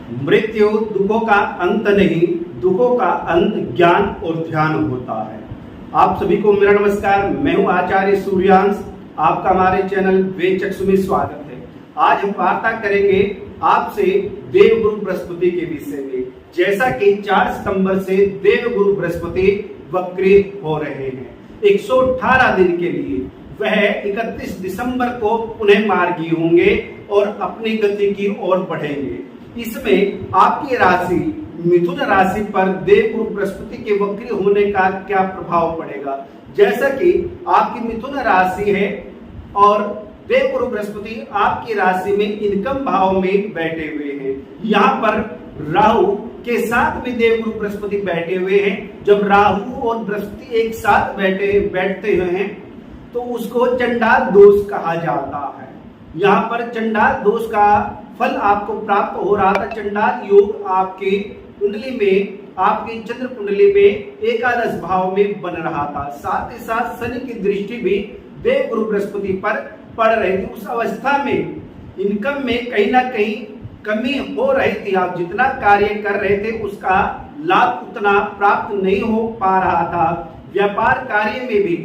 मृत्यु दुखों का अंत नहीं, दुखों का अंत ज्ञान और ध्यान होता है। आप सभी को मेरा नमस्कार। मैं हूं आचार्य सूर्यांश। आपका हमारे चैनल वेदचक्षु में स्वागत है। आज हम वार्ता करेंगे आपसे देवगुरु बृहस्पति के विषय में। जैसा कि 4 सितंबर से देवगुरु बृहस्पति वक्री हो रहे हैं 118 दिन के लिए। वह 31 दिसंबर को पुनः मार्गी होंगे और अपनी गति की ओर बढ़ेंगे। इसमें आपकी राशि मिथुन राशि पर देवगुरु बृहस्पति के वक्री होने का क्या प्रभाव पड़ेगा। जैसा कि आपकी मिथुन राशि है और देवगुरु बृहस्पति आपकी राशि में इनकम भाव में बैठे हुए हैं। यहाँ पर राहु के साथ में देवगुरु बृहस्पति बैठे हुए हैं। जब राहु और बृहस्पति एक साथ बैठते हुए हैं तो उसको चंडाल दोष कहा जाता है। यहाँ पर चंडाल दोष का फल आपको प्राप्त हो रहा था। चंडाल योग आपकी कुंडली में, आपकी चंद्र कुंडली में एकादश भाव में बन रहा था। साथ ही साथ शनि की दृष्टि भी देवगुरु बृहस्पति पर पड़ रही थी। उस अवस्था में इनकम में कहीं ना कहीं कमी हो रही थी। आप जितना कार्य कर रहे थे उसका लाभ उतना प्राप्त नहीं हो पा रहा था। व्यापार कार्य में भी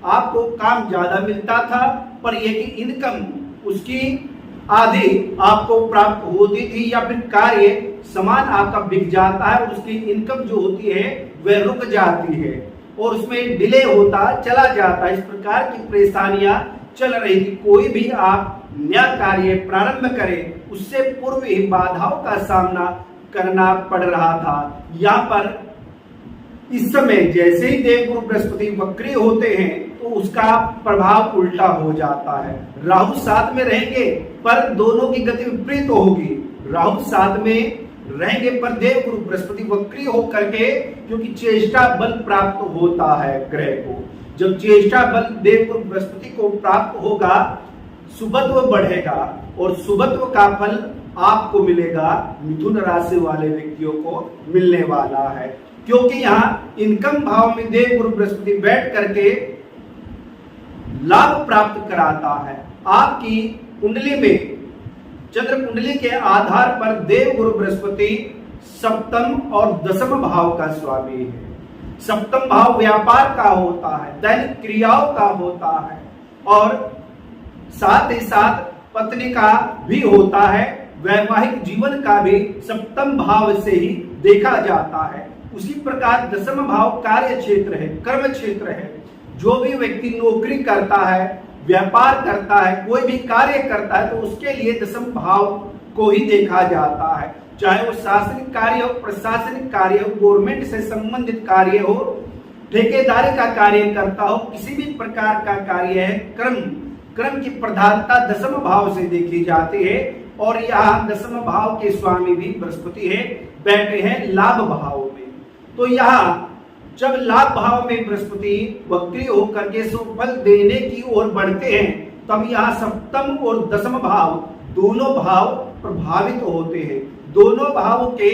आपको काम ज्यादा मिलता था, पर यह कि इनकम उसकी आधी आपको प्राप्त होती थी या फिर कार्य सामान आपका बिक जाता है और उसकी इनकम जो होती है वह रुक जाती है और उसमें डिले होता चला जाता है। इस प्रकार की परेशानियां चल रही थी। कोई भी आप नया कार्य प्रारंभ करें उससे पूर्व ही बाधाओं का सामना करना पड़ रहा था। यहाँ पर इस समय जैसे ही देवगुरु बृहस्पति वक्री होते हैं तो उसका प्रभाव उल्टा हो जाता है। राहु साथ में रहेंगे पर दोनों की गति विपरीत होगी। राहु साथ में रहेंगे पर देवगुरु बृहस्पति वक्री होकर के, क्योंकि चेष्टा बल प्राप्त होता है ग्रह को। जब चेष्टा बल देवगुरु बृहस्पति को प्राप्त होगा, सुबत्व बढ़ेगा और सुबत्व का फल आपको मिलेगा, मिथुन राशि वाले व्यक्तियों को मिलने वाला है। क्योंकि यहाँ इनकम भाव में देवगुरु बृहस्पति बैठ करके लाभ प्राप्त कराता है। आपकी कुंडली में, चंद्र कुंडली के आधार पर देवगुरु बृहस्पति सप्तम और दशम भाव का स्वामी है। सप्तम भाव व्यापार का होता है, दैनिक क्रियाओं का होता है और साथ ही साथ पत्नी का भी होता है। वैवाहिक जीवन का भी सप्तम भाव से ही देखा जाता है। उसी प्रकार दशम भाव कार्य क्षेत्र है, कर्म क्षेत्र है। जो भी व्यक्ति नौकरी करता है, व्यापार करता है, कोई भी कार्य करता है तो उसके लिए दशम भाव को ही देखा जाता है। चाहे वो शासनिक कार्य हो, प्रशासनिक कार्य हो, गवर्नमेंट से संबंधित कार्य हो, ठेकेदारी का कार्य करता हो, किसी भी प्रकार का कार्य है, कर्म की प्रधानता दशम भाव से देखी जाती है। और यहाँ दशम भाव के स्वामी भी बृहस्पति है, बैठे हैं लाभ भाव में। तो यहाँ जब लाभ भाव में बृहस्पति वक्री होकर के सुफल देने की ओर बढ़ते हैं तब यहाँ सप्तम और दशम भाव दोनों भाव प्रभावित होते हैं। दोनों भावों के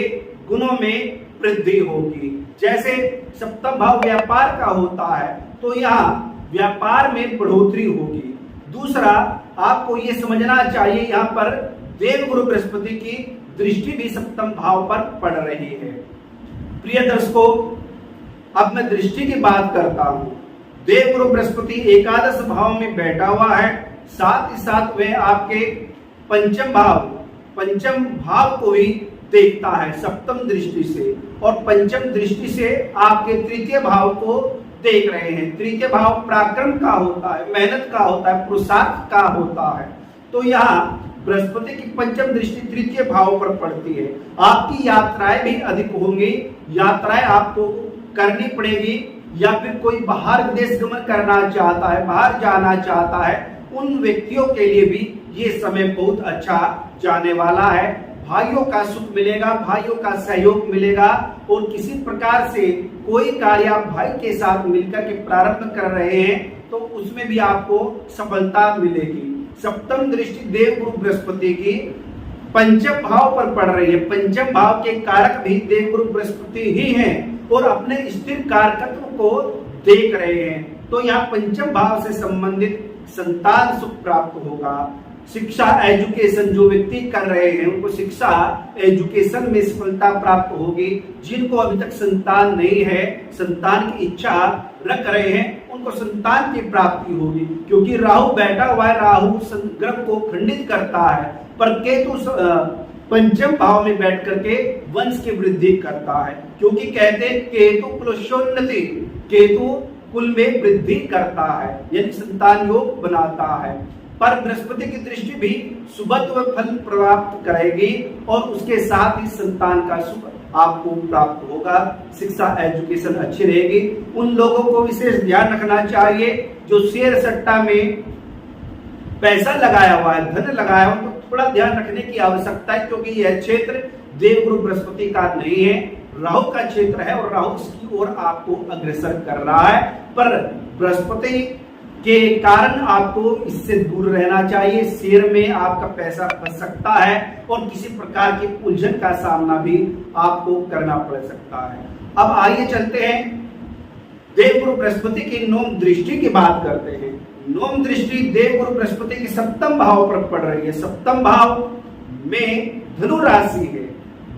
गुणों में वृद्धि होगी। जैसे सप्तम भाव व्यापार का होता है तो यहाँ व्यापार में बढ़ोतरी होगी। दूसरा, आपको ये समझना चाहिए यहाँ पर देवगुरु बृहस्पति की दृष्टि भी सप्तम भाव पर पड़ रही है। प्रिय दर्शकों, अब मैं दृष्टि की बात करता हूं। देवगुरु बृहस्पति एकादश भाव में बैठा हुआ है। साथ ही साथ वह आपके पंचम भाव को भी देखता है सप्तम दृष्टि से, और पंचम दृष्टि से आपके तृतीय भाव को देख रहे हैं। तृतीय भाव पराक्रम का होता है, मेहनत का होता है, पुरुषार्थ का होता है। तो यहाँ बृहस्पति की पंचम दृष्टि तृतीय भाव पर पड़ती है। आपकी यात्राएं भी अधिक होंगी। यात्राएं आपको करनी पड़ेगी, या फिर कोई बाहर विदेश गमन करना चाहता है, बाहर जाना चाहता है, उन व्यक्तियों के लिए भी ये समय बहुत अच्छा जाने वाला है। भाइयों का सुख मिलेगा, भाइयों का सहयोग मिलेगा और किसी प्रकार से कोई कार्य आप भाई के साथ मिलकर के प्रारंभ कर रहे हैं तो उसमें भी आपको सफलता मिलेगी। सप्तम दृष्टि देवगुरु बृहस्पति की पंचम भाव पर पड़ रही है। पंचम भाव के कारक भी देवगुरु बृहस्पति ही हैं और अपने स्थिर कारकत्व को देख रहे हैं। तो यहाँ पंचम भाव से संबंधित संतान सुख प्राप्त होगा। शिक्षा एजुकेशन जो व्यक्ति कर रहे हैं उनको शिक्षा एजुकेशन में सफलता प्राप्त होगी। जिनको अभी तक संतान नहीं है, संतान की इच्छा रख रहे हैं, उनको संतान की प्राप्ति होगी, क्योंकि राहु बैठा हुआ है, राहु ग्रह को खंडित करता है, पर केतु पंचम भाव में बैठ करके वंश की वृद्धि करता है, क्योंकि कहते हैं केतु कुलोन्नति, केतु कुल में वृद्धि करता है, यानी संतान योग बनाता है। पर बृहस्पति की दृष्टि भी शुभत्व फल प्राप्त करेगी और उसके साथ ही संतान का शुभ आपको प्राप्त होगा। शिक्षा एजुकेशन अच्छी रहेगी। उन लोगों को विशेष ध्यान रखना चाहिए जो शेयर सट्टा में पैसा लगाया हुआ है, धन लगाया हुआ, तो थोड़ा ध्यान रखने की आवश्यकता है, क्योंकि यह क्षेत्र देवगुरु बृहस्पति का नहीं है, राहु का क्षेत्र है और राहु इसकी ओर आपको अग्रसर कर रहा है। पर बृहस्पति के कारण आपको इससे दूर रहना चाहिए। शेयर में आपका पैसा फंस सकता है और किसी प्रकार की उलझन का सामना भी आपको करना पड़ सकता है। अब आइए चलते हैं देवगुरु बृहस्पति की नवम दृष्टि की बात करते हैं। नवम दृष्टि देवगुरु बृहस्पति की सप्तम भाव पर पड़ रही है। सप्तम भाव में धनु राशि है,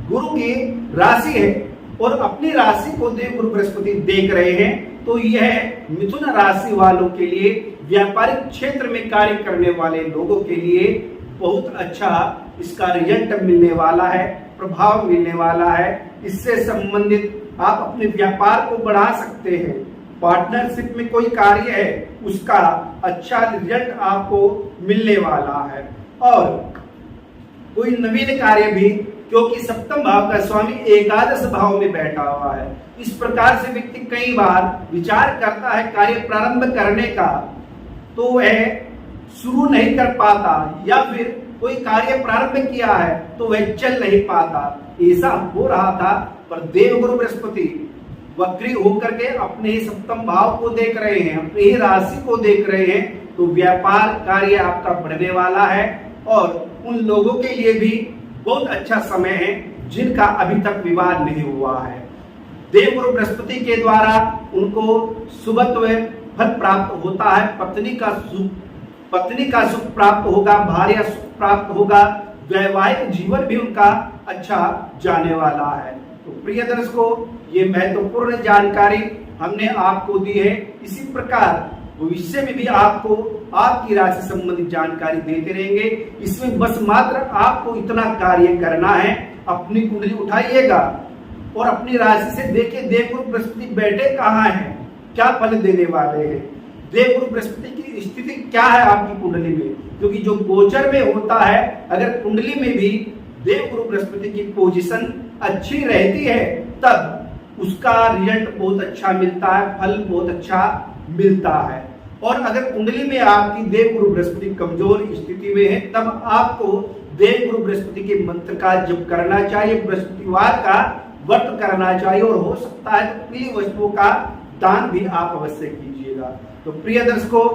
गुरु की राशि है और अपनी राशि को देवगुरु बृहस्पति देख रहे हैं, तो यह मिथुन राशि वालों के लिए, व्यापारिक क्षेत्र में कार्य करने वाले लोगों के लिए बहुत अच्छा इसका रिजल्ट मिलने वाला है, प्रभाव मिलने वाला है। इससे संबंधित आप अपने व्यापार को बढ़ा सकते हैं। पार्टनरशिप में कोई कार्य है उसका अच्छा रिजल्ट आपको मिलने वाला है और कोई नवीन कार्य भी, क्योंकि सप्तम भाव का स्वामी एकादश भाव में बैठा हुआ है। इस प्रकार से व्यक्ति कई बार विचार करता है कार्य प्रारंभ करने का, तो वह शुरू नहीं कर पाता, या फिर कोई कार्य प्रारंभ किया है तो वह चल नहीं पाता। ऐसा हो रहा था, पर देवगुरु बृहस्पति वक्री होकर के अपने ही सप्तम भाव को देख रहे हैं, अपनी ही राशि को देख रहे हैं, तो व्यापार कार्य आपका बढ़ने वाला है और उन लोगों के लिए भी बहुत अच्छा समय है जिनका अभी तक विवाह नहीं हुआ है। देवगुरु बृहस्पति के द्वारा उनको शुभत्व फल प्राप्त होता है। पत्नी का सुख प्राप्त होगा, भार्या सुख प्राप्त होगा, वैवाहिक जीवन भी उनका अच्छा जाने वाला है। तो प्रिय दर्शकों, ये महत्वपूर्ण जानकारी हमने आपको दी है। इसी प्रकार भविष्य में भी आपको आपकी राशि संबंधित जानकारी देते रहेंगे। इसमें बस मात्र आपको इतना कार्य करना है, अपनी कुंडली उठाइएगा और अपनी राशि से देखिए देवगुरु बृहस्पति बैठे कहाँ हैं, क्या फल देने वाले हैं, देवगुरु बृहस्पति की स्थिति क्या है आपकी कुंडली में। क्योंकि जो गोचर में होता है, अगर कुंडली में भी देवगुरु बृहस्पति की पोजीशन अच्छी रहती है तब उसका रिजल्ट बहुत अच्छा मिलता है, फल बहुत अच्छा मिलता है। और अगर कुंडली में आपकी देवगुरु बृहस्पति कमजोर स्थिति में है तब आपको देवगुरु बृहस्पति के मंत्र का जप करना चाहिए, बृहस्पतिवार का व्रत करना चाहिए और हो सकता है तो प्रिय वस्तुओं का दान भी आप अवश्य कीजिएगा। तो प्रिय दर्शकों,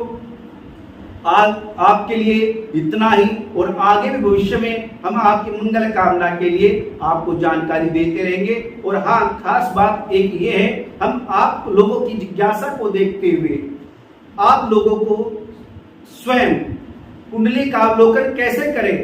आज आपके लिए इतना ही और आगे भी भविष्य में हम आपकी मंगल कामना के लिए आपको जानकारी देते रहेंगे। और हाँ, खास बात एक ये है, हम आप लोगों की जिज्ञासा को देखते हुए आप लोगों को स्वयं कुंडली का अवलोकन कैसे करें,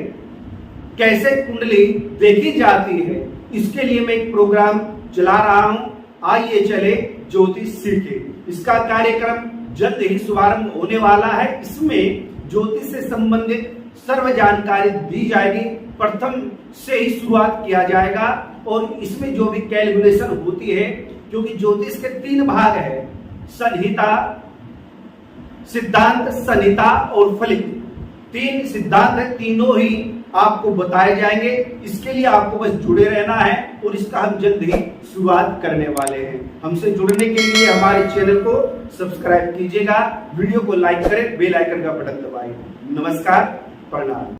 कैसे कुंडली देखी जाती है, इसके लिए मैं एक प्रोग्राम चला रहा हूं। आइए चले ज्योतिष सीखे। इसका कार्यक्रम जल्द ही शुभारंभ होने वाला है। इसमें ज्योतिष से संबंधित सर्व जानकारी दी जाएगी, प्रथम से ही शुरुआत किया जाएगा और इसमें जो भी कैलकुलेशन होती है, क्योंकि ज्योतिष के 3 भाग है, संहिता, सिद्धांत, संहिता और फलित। 3 सिद्धांत है, तीनों ही आपको बताए जाएंगे। इसके लिए आपको बस जुड़े रहना है और इसका हम जल्द ही शुरुआत करने वाले हैं। हमसे जुड़ने के लिए हमारे चैनल को सब्सक्राइब कीजिएगा, वीडियो को लाइक करें, बेल आइकन का बटन दबाएं। नमस्कार, प्रणाम।